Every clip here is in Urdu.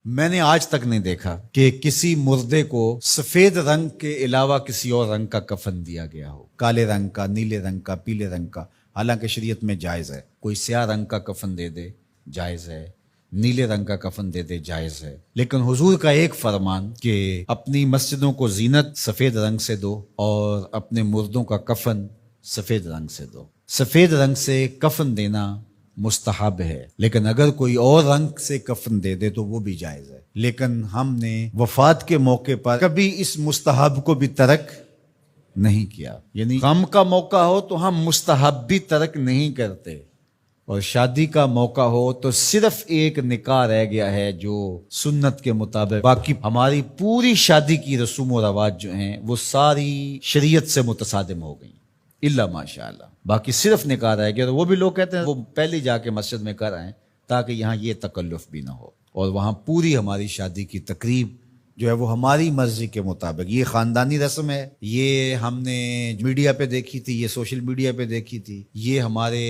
میں نے آج تک نہیں دیکھا کہ کسی مردے کو سفید رنگ کے علاوہ کسی اور رنگ کا کفن دیا گیا ہو، کالے رنگ کا، نیلے رنگ کا، پیلے رنگ کا۔ حالانکہ شریعت میں جائز ہے، کوئی سیاہ رنگ کا کفن دے دے جائز ہے، نیلے رنگ کا کفن دے دے جائز ہے، لیکن حضور کا ایک فرمان کہ اپنی مسجدوں کو زینت سفید رنگ سے دو اور اپنے مردوں کا کفن سفید رنگ سے دو۔ سفید رنگ سے کفن دینا مستحب ہے، لیکن اگر کوئی اور رنگ سے کفن دے دے تو وہ بھی جائز ہے۔ لیکن ہم نے وفات کے موقع پر کبھی اس مستحب کو بھی ترک نہیں کیا، یعنی غم کا موقع ہو تو ہم مستحب بھی ترک نہیں کرتے، اور شادی کا موقع ہو تو صرف ایک نکاح رہ گیا ہے جو سنت کے مطابق، باقی ہماری پوری شادی کی رسوم و رواج جو ہیں وہ ساری شریعت سے متصادم ہو گئی، الا ماشاء اللہ۔ باقی صرف نکاح رہ گیا، تو وہ بھی لوگ کہتے ہیں وہ پہلے جا کے مسجد میں کر آئیں تاکہ یہاں یہ تکلف بھی نہ ہو، اور وہاں پوری ہماری شادی کی تقریب جو ہے وہ ہماری مرضی کے مطابق۔ یہ خاندانی رسم ہے، یہ ہم نے میڈیا پہ دیکھی تھی، یہ سوشل میڈیا پہ دیکھی تھی، یہ ہمارے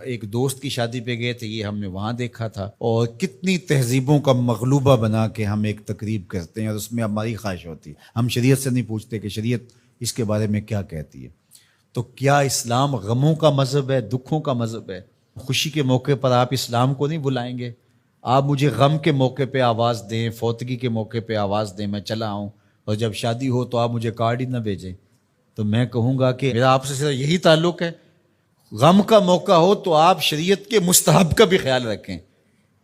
ایک دوست کی شادی پہ گئے تھے، یہ ہم نے وہاں دیکھا تھا، اور کتنی تہذیبوں کا مغلوبہ بنا کے ہم ایک تقریب کرتے ہیں اور اس میں ہماری خواہش ہوتی ہے۔ ہم شریعت سے نہیں پوچھتے کہ شریعت اس کے بارے میں کیا کہتی ہے۔ تو کیا اسلام غموں کا مذہب ہے، دکھوں کا مذہب ہے؟ خوشی کے موقع پر آپ اسلام کو نہیں بلائیں گے؟ آپ مجھے غم کے موقع پہ آواز دیں، فوتگی کے موقع پہ آواز دیں، میں چلا آؤں، اور جب شادی ہو تو آپ مجھے کارڈ ہی نہ بھیجیں، تو میں کہوں گا کہ میرا آپ سے صرف یہی تعلق ہے۔ غم کا موقع ہو تو آپ شریعت کے مستحب کا بھی خیال رکھیں،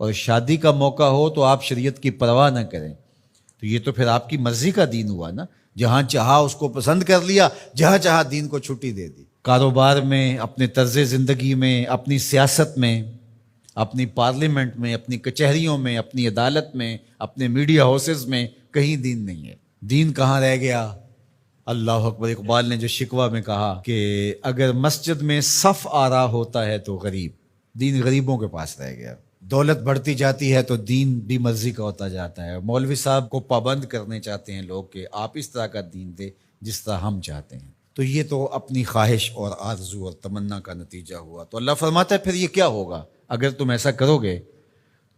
اور شادی کا موقع ہو تو آپ شریعت کی پرواہ نہ کریں۔ تو یہ تو پھر آپ کی مرضی کا دین ہوا نا، جہاں چاہا اس کو پسند کر لیا، جہاں چاہا دین کو چھٹی دے دی۔ کاروبار میں، اپنے طرز زندگی میں، اپنی سیاست میں، اپنی پارلیمنٹ میں، اپنی کچہریوں میں، اپنی عدالت میں، اپنے میڈیا ہاؤسز میں کہیں دین نہیں ہے۔ دین کہاں رہ گیا؟ اللہ اکبر۔ اقبال نے جو شکوہ میں کہا کہ اگر مسجد میں صف آ رہا ہوتا ہے تو غریب، دین غریبوں کے پاس رہ گیا۔ دولت بڑھتی جاتی ہے تو دین بھی مرضی کا ہوتا جاتا ہے۔ مولوی صاحب کو پابند کرنے چاہتے ہیں لوگ کہ آپ اس طرح کا دین دے جس طرح ہم چاہتے ہیں، تو یہ تو اپنی خواہش اور آرزو اور تمنا کا نتیجہ ہوا۔ تو اللہ فرماتا ہے پھر یہ کیا ہوگا اگر تم ایسا کرو گے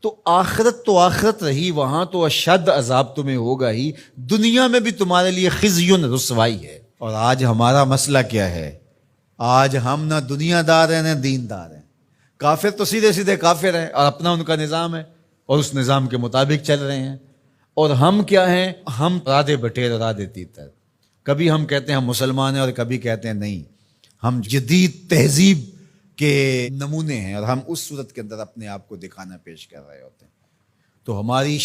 تو آخرت رہی، وہاں تو اشد عذاب تمہیں ہوگا ہی، دنیا میں بھی تمہارے لیے خزی رسوائی ہے۔ اور آج ہمارا مسئلہ کیا ہے؟ آج ہم نہ دنیا دار ہیں نہ دین دار ہیں۔ کافر تو سیدھے سیدھے کافر ہیں اور اپنا ان کا نظام ہے اور اس نظام کے مطابق چل رہے ہیں، اور ہم کیا ہیں؟ ہم رادے بٹیر رادے تیتر، کبھی ہم کہتے ہیں ہم مسلمان ہیں اور کبھی کہتے ہیں نہیں ہم جدید تہذیب کے نمونے ہیں، اور ہم اس صورت کے اندر اپنے آپ کو دکھانا پیش کر رہے ہوتے ہیں۔ تو ہماری